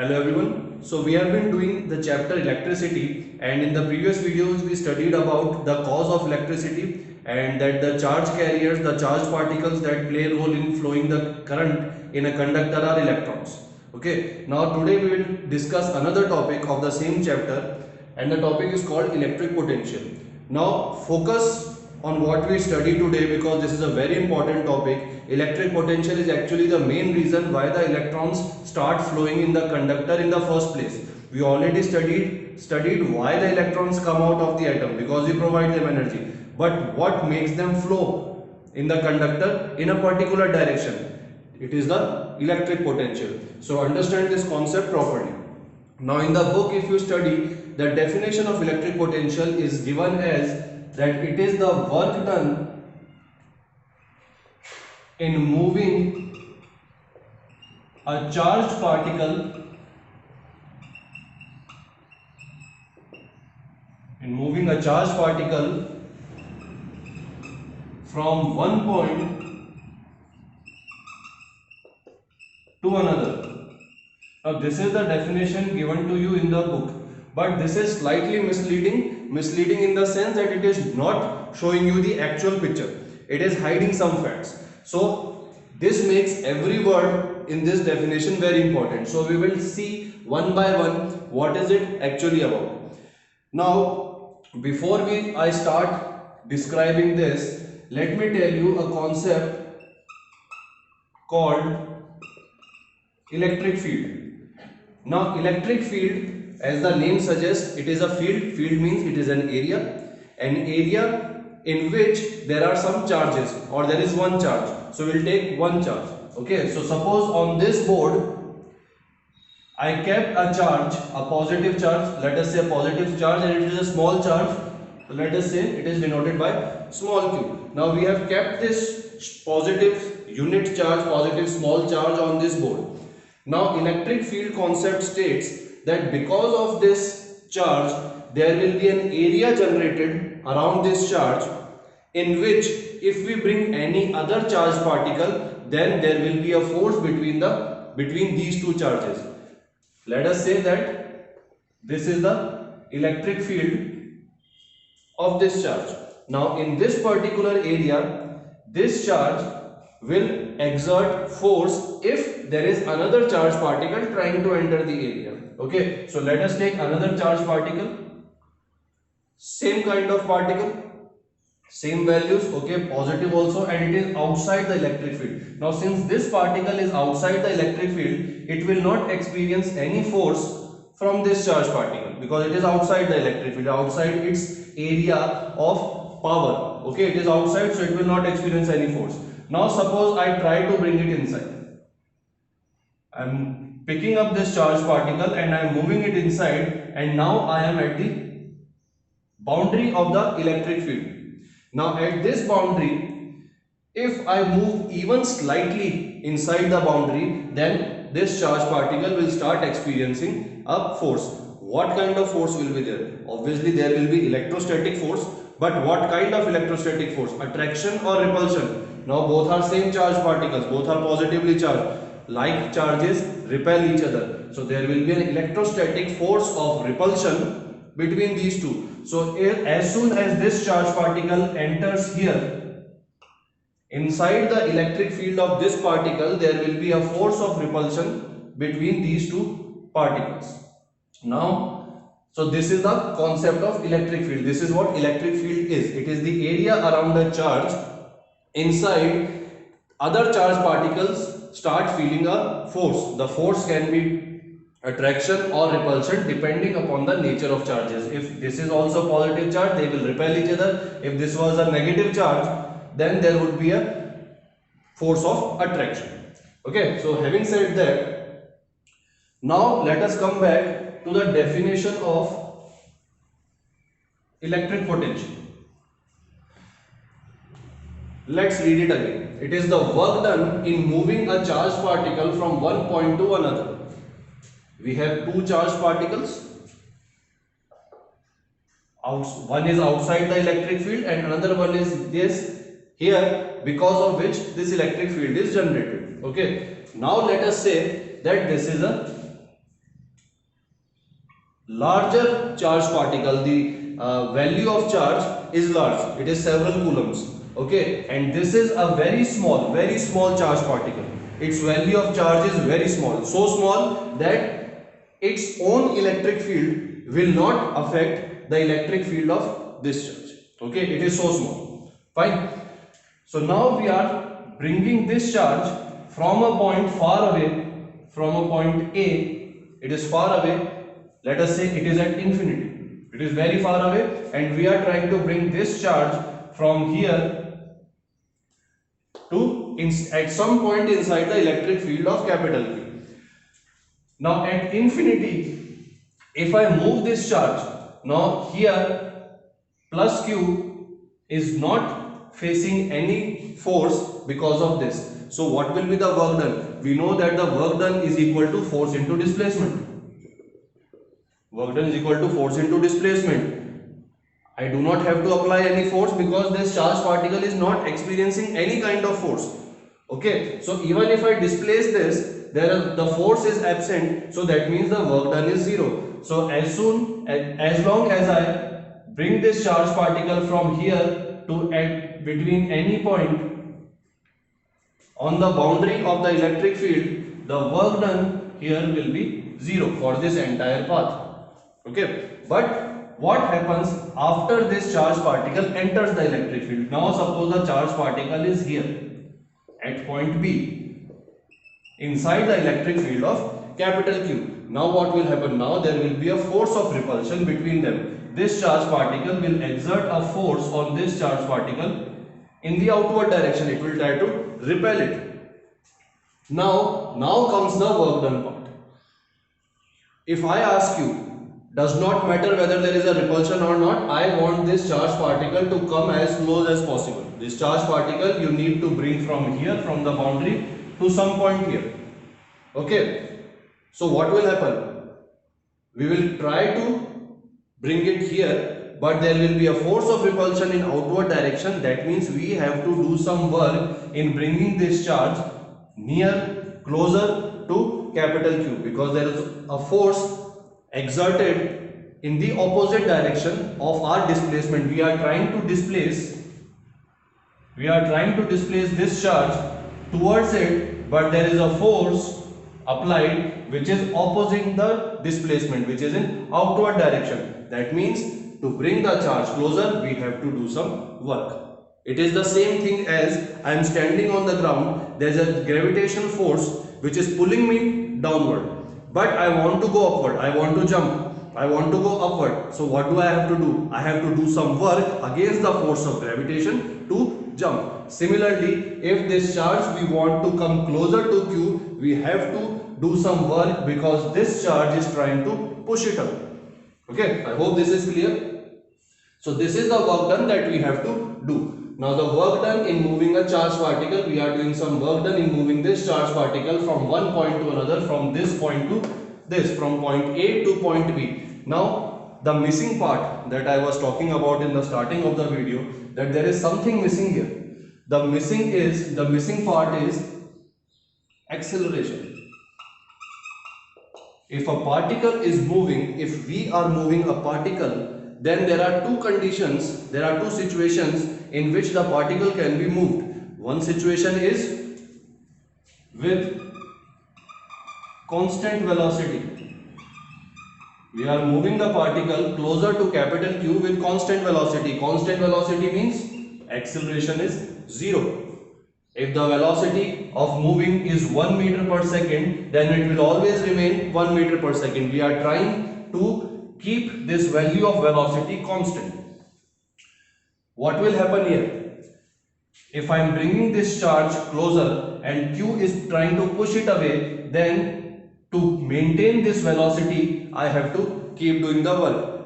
Hello everyone. So we have been doing the chapter electricity, and in the previous videos we studied about the cause of electricity and that the charge carriers, the charged particles that play a role in flowing the current in a conductor are electrons. Okay. Now today we will discuss another topic of the same chapter, and the topic is called electric potential. Now focus on what we study today because this is a very important topic. Electric potential is actually the main reason why the electrons start flowing in the conductor in the first place. We already studied why the electrons come out of the atom, because we provide them energy. But what makes them flow in the conductor in a particular direction? It is the electric potential. So understand this concept properly. Now in the book, if you study, the definition of electric potential is given as that it is the work done in moving a charged particle from one point to another. Now this is the definition given to you in the book, but this is slightly misleading in the sense that it is not showing you the actual picture. It is hiding some facts. So this makes every word in this definition very important. So we will see one by one what is it actually about. Now before I start describing this, let me tell you a concept called electric field. Now electric field, as the name suggests, it is a field. Field means it is an area in which there are some charges, or there is one charge. So we'll take one charge. Okay, so suppose on this board I kept a charge, a positive charge, let us say a positive charge, and it is a small charge. So let us say it is denoted by small q. Now we have kept this positive unit charge, positive small charge on this board. Now electric field concept states that because of this charge there will be an area generated around this charge, in which if we bring any other charged particle, then there will be a force between these two charges. Let us say that this is the electric field of this charge. Now in this particular area, this charge will exert force if there is another charged particle trying to enter the area. Okay, so let us take another charged particle, same kind of particle, same values, okay, positive also, and it is outside the electric field. Now since this particle is outside the electric field, it will not experience any force from this charged particle because it is outside the electric field, outside its area of power. Okay, it is outside, so it will not experience any force. Now suppose I try to bring it inside. I am picking up this charged particle and I am moving it inside, and now I am at the boundary of the electric field. Now at this boundary, if I move even slightly inside the boundary, then this charged particle will start experiencing a force. What kind of force will be there? Obviously there will be electrostatic force, but what kind of electrostatic force? Attraction or repulsion? Now both are same charged particles, both are positively charged. Like charges repel each other. So there will be an electrostatic force of repulsion between these two. So as soon as this charged particle enters here, inside the electric field of this particle, there will be a force of repulsion between these two particles. Now, so this is the concept of electric field. This is what electric field is. It is the area around a charge. Inside, other charged particles start feeling a force. The force can be attraction or repulsion depending upon the nature of charges. If this is also positive charge, they will repel each other. If this was a negative charge, then there would be a force of attraction. Okay, so having said that, now let us come back to the definition of electric potential. Let's read it again. It is the work done in moving a charged particle from one point to another. We have two charged particles. One is outside the electric field and another one is this here, because of which this electric field is generated. Okay. Now let us say that this is a larger charge particle, the value of charge is large, it is several coulombs, okay, and this is a very small charge particle. Its value of charge is very small, so small that its own electric field will not affect the electric field of this charge, okay, it is so small. Fine. So now we are bringing this charge from a point far away, from a point A, it is far away. Let us say it is at infinity. It is very far away, and we are trying to bring this charge from here to at some point inside the electric field of capital Q. Now at infinity, if I move this charge, now here plus Q is not facing any force because of this. So what will be the work done? We know that the work done is equal to force into displacement. Work done is equal to force into displacement. I do not have to apply any force because this charged particle is not experiencing any kind of force. Okay, so even if I displace this, the force is absent, so that means the work done is zero. So as long as I bring this charged particle from here to between any point on the boundary of the electric field, the work done here will be zero for this entire path. Okay, but what happens after this charged particle enters the electric field? Now suppose the charged particle is here at point B inside the electric field of capital Q. Now what will happen? Now there will be a force of repulsion between them. This charged particle will exert a force on this charged particle in the outward direction. It will try to repel it. Now comes the work done part. If I ask you, does not matter whether there is a repulsion or not, I want this charged particle to come as close as possible. This charged particle you need to bring from here, from the boundary to some point here. Okay, so what will happen? We will try to bring it here, but there will be a force of repulsion in outward direction. That means we have to do some work in bringing this charge closer to capital Q, because there is a force exerted in the opposite direction of our displacement. We are trying to displace this charge towards it, but there is a force applied which is opposing the displacement, which is in outward direction. That means to bring the charge closer, we have to do some work. It is the same thing as I am standing on the ground. There is a gravitational force which is pulling me downward, but I want to go upward, I want to jump, I want to go upward. So what do I have to do? I have to do some work against the force of gravitation to jump. Similarly, if this charge we want to come closer to Q, we have to do some work because this charge is trying to push it up. Okay, I hope this is clear. So this is the work done that we have to do. Now the work done in moving a charged particle, we are doing some work done in moving this charged particle from one point to another, from this point to this, from point A to point B. Now the missing part that I was talking about in the starting of the video, that there is something missing here. The missing part is acceleration. If a particle is moving, if we are moving a particle, then there are two conditions, there are two situations in which the particle can be moved. One situation is with constant velocity. We are moving the particle closer to capital Q with constant velocity. Constant velocity means acceleration is 0. If the velocity of moving is 1 meter per second, then it will always remain 1 meter per second. We are trying to keep this value of velocity constant. What will happen here? If I am bringing this charge closer and Q is trying to push it away, then to maintain this velocity, I have to keep doing the work.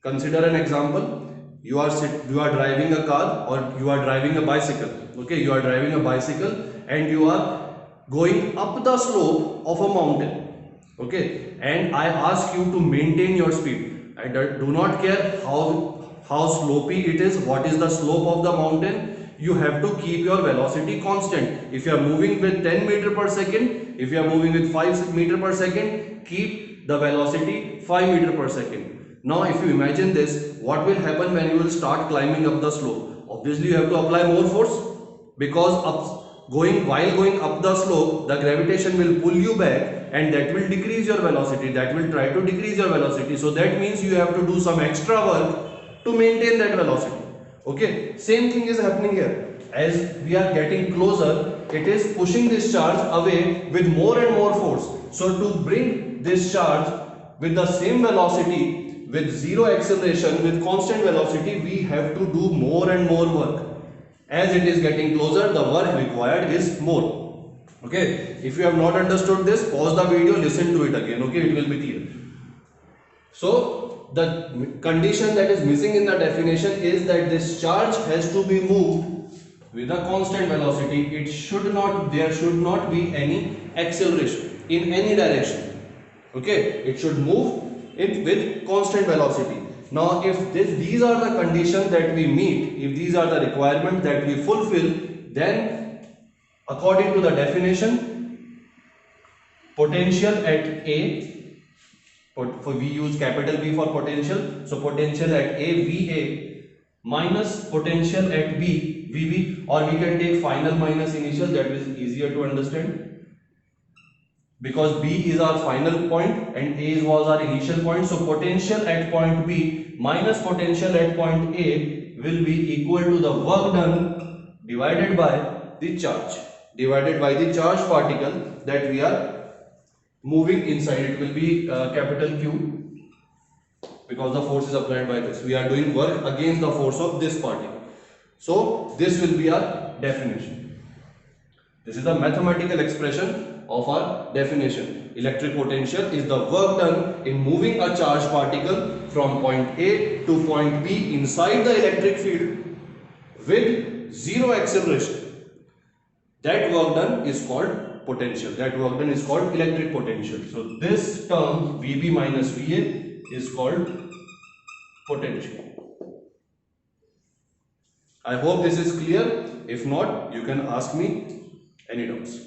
Consider an example. You are driving a car or you are driving a bicycle. Okay, you are driving a bicycle and you are going up the slope of a mountain. Okay, and I ask you to maintain your speed. I do not care how slopey it is, what is the slope of the mountain. You have to keep your velocity constant. If you are moving with 10 meter per second, if you are moving with 5 meter per second, keep the velocity 5 meter per second. Now if you imagine this, what will happen when you will start climbing up the slope? Obviously you have to apply more force, because while going up the slope, the gravitation will pull you back and that will decrease your velocity, that will try to decrease your velocity. So that means you have to do some extra work to maintain that velocity. Okay, same thing is happening here. As we are getting closer, it is pushing this charge away with more and more force. So to bring this charge with the same velocity, with zero acceleration, with constant velocity, we have to do more and more work. As it is getting closer, the work required is more. Okay, if you have not understood this, pause the video, listen to it again. Okay, it will be clear. So the condition that is missing in the definition is that this charge has to be moved with a constant velocity. There should not be any acceleration in any direction. Okay, it should move it with constant velocity. Now if these are the conditions that we meet, if these are the requirements that we fulfill, then according to the definition, potential at A, we use capital B for potential, so potential at A, VA, minus potential at B, VB, or we can take final minus initial, that is easier to understand. Because B is our final point and A was our initial point, so potential at point B minus potential at point A will be equal to the work done divided by the charge, particle that we are moving inside. It will be capital Q, because the force is applied by this. We are doing work against the force of this particle. So this will be our definition. This is the mathematical expression of our definition. Electric potential is the work done in moving a charged particle from point A to point B inside the electric field with zero acceleration. That work done is called potential. That work done is called electric potential. So this term VB minus VA is called potential. I hope this is clear. If not, you can ask me any doubts.